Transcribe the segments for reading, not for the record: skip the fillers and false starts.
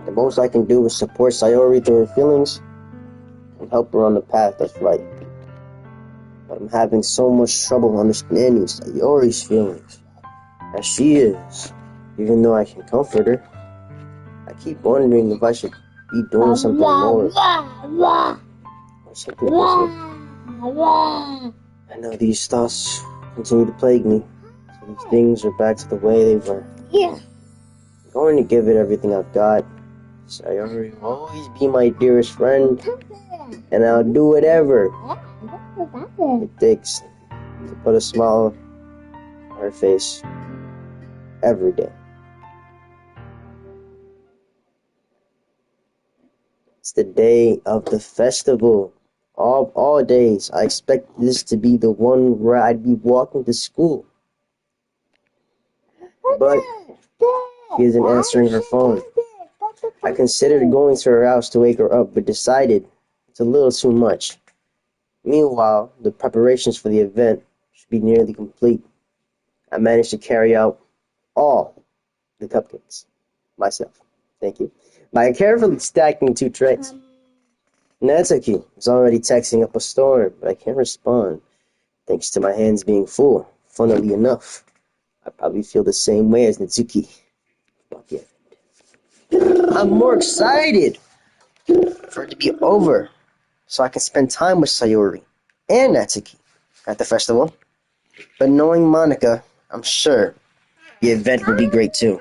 The most I can do is support Sayori through her feelings and help her on the path that's right. But I'm having so much trouble understanding Sayori's feelings, as she is. Even though I can comfort her, I keep wondering if I should be doing something more. Or something different. I know these thoughts continue to plague me, so these things are back to the way they were. I'm going to give it everything I've got. Sayori will always be my dearest friend, and I'll do whatever it takes to put a smile on her face every day. It's the day of the festival. All days, I expect this to be the one where I'd be walking to school. But she isn't answering her phone. I considered going to her house to wake her up, but decided it's a little too much. Meanwhile, the preparations for the event should be nearly complete. I managed to carry out all the cupcakes myself. Thank you. By carefully stacking 2 trays. Natsuki is already texting up a storm, but I can't respond, thanks to my hands being full. Funnily enough, I probably feel the same way as Natsuki. Fuck yeah. I'm more excited for it to be over, so I can spend time with Sayori and Natsuki at the festival. But knowing Monica, I'm sure the event will be great too.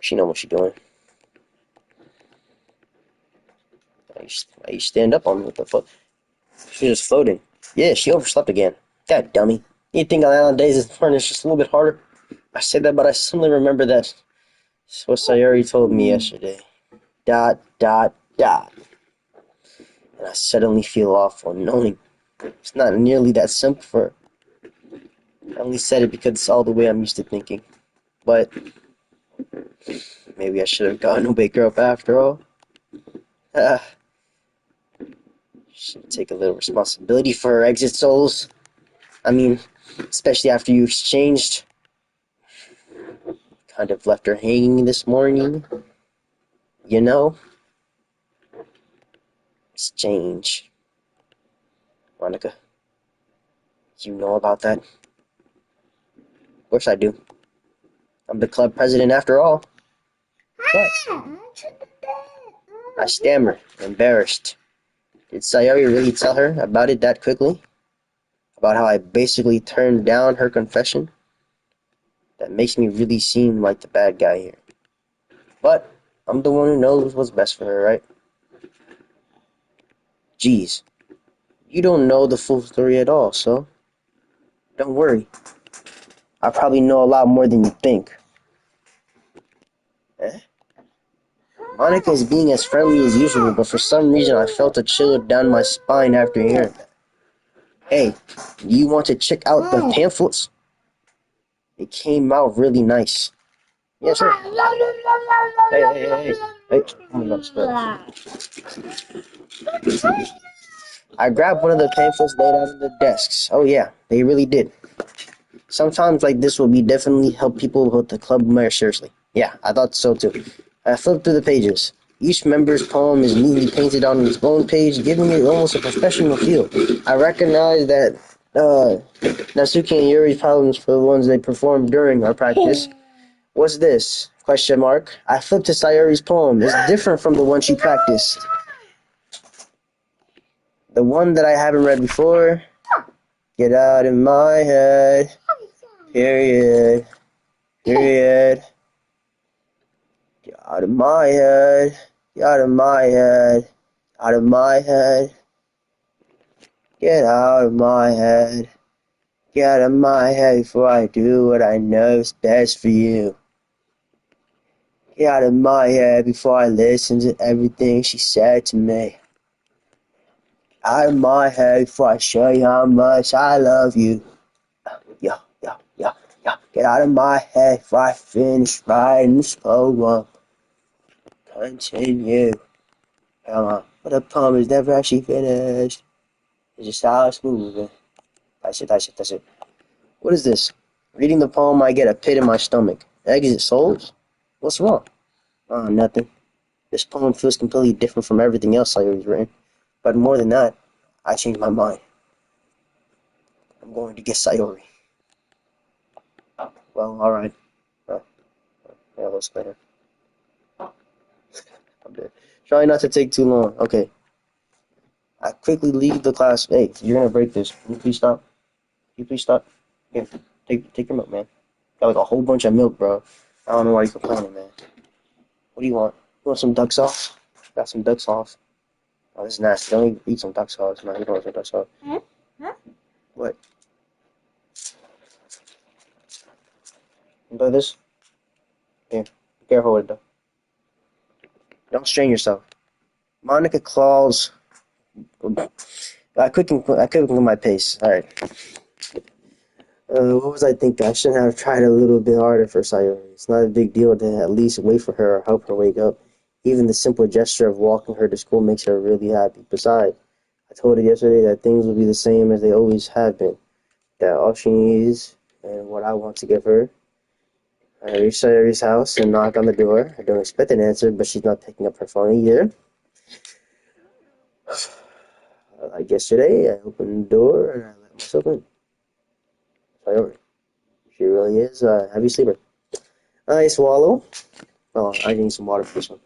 She know what she's doing. Why you stand up on me? What the fuck? She's just floating. Yeah, she overslept again. God dummy. You think on Island Days is just a little bit harder? I said that, but I suddenly remember that. That's what Sayori told me yesterday. ... And I suddenly feel awful knowing it's not nearly that simple for her. I only said it because it's all the way I'm used to thinking. But maybe I should have gotten a wake her up after all. Should take a little responsibility for her exit souls. I mean, especially after you exchanged. Kind of left her hanging this morning. You know? Exchange. Monica, you know about that? Of course I do. I'm the club president after all. What? I stammer, embarrassed. Did Sayori really tell her about it that quickly? About how I basically turned down her confession? That makes me really seem like the bad guy here. But I'm the one who knows what's best for her, right? Geez, you don't know the full story at all, so don't worry. I probably know a lot more than you think. Monica is being as friendly as usual, but for some reason I felt a chill down my spine after hearing that. Hey, do you want to check out the pamphlets? It came out really nice. Yes, sir. Hey. Oh my God, I grabbed one of the pamphlets laid out on the desks. Oh yeah, they really did. Sometimes like this will be definitely help people with the club more seriously. Yeah, I thought so too. I flipped through the pages. Each member's poem is neatly painted on its own page, giving it almost a professional feel. I recognize that Natsuki and Yuri's poems for the ones they performed during our practice. What's this? Question mark. I flipped to Sayori's poem. It's different from the one she practiced. The one that I haven't read before. Get out of my head. Period. Get out of my head. Get out of my head. Out of my head. Get out of my head. Get out of my head before I do what I know is best for you. Get out of my head before I listen to everything she said to me. Out of my head before I show you how much I love you. Yo. Get out of my head before I finish writing this poem. Continue. Come on. But the poem is never actually finished. It's just how it's moving. That's it. What is this? Reading the poem, I get a pit in my stomach. Exit souls? What's wrong? Oh, nothing. This poem feels completely different from everything else Sayori's written. But more than that, I changed my mind. I'm going to get Sayori. Well, alright. Yeah, let's go ahead. I'm dead. Try not to take too long. Okay. I quickly leave the class. Hey, you're gonna break this. Can you please stop? Can you please stop? Here, take your milk, man. Got like a whole bunch of milk, bro. I don't know why you're complaining, man. What do you want? You want some duck sauce? Got some duck sauce. Oh, this is nasty. Don't eat some duck sauce, man. You don't want some duck sauce. Huh? What? You do this? Here. Be careful with it, though. Don't strain yourself. Monica Claus. I couldn't my pace. All right. What was I thinking? I should have tried a little bit harder for Sayori. It's not a big deal to at least wait for her or help her wake up. Even the simple gesture of walking her to school makes her really happy. Besides, I told her yesterday that things will be the same as they always have been. That all she needs and what I want to give her. I reach Sayori's house and knock on the door. I don't expect an answer, but she's not picking up her phone either. Like yesterday, I opened the door and I let myself in. Sayori. She really is a heavy sleeper. I swallow. Oh, I need some water for this one.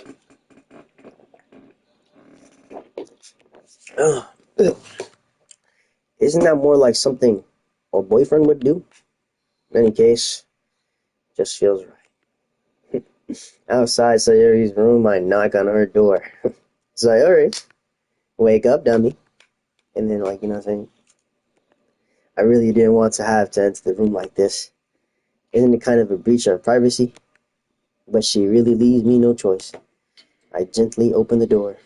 Ugh. Isn't that more like something a boyfriend would do? In any case, just feels right. Outside Sayori's room, I knock on her door. Sayori, wake up, dummy. And then, like, you know what I'm saying? I really didn't want to have to enter the room like this. Isn't it kind of a breach of privacy? But she really leaves me no choice. I gently open the door.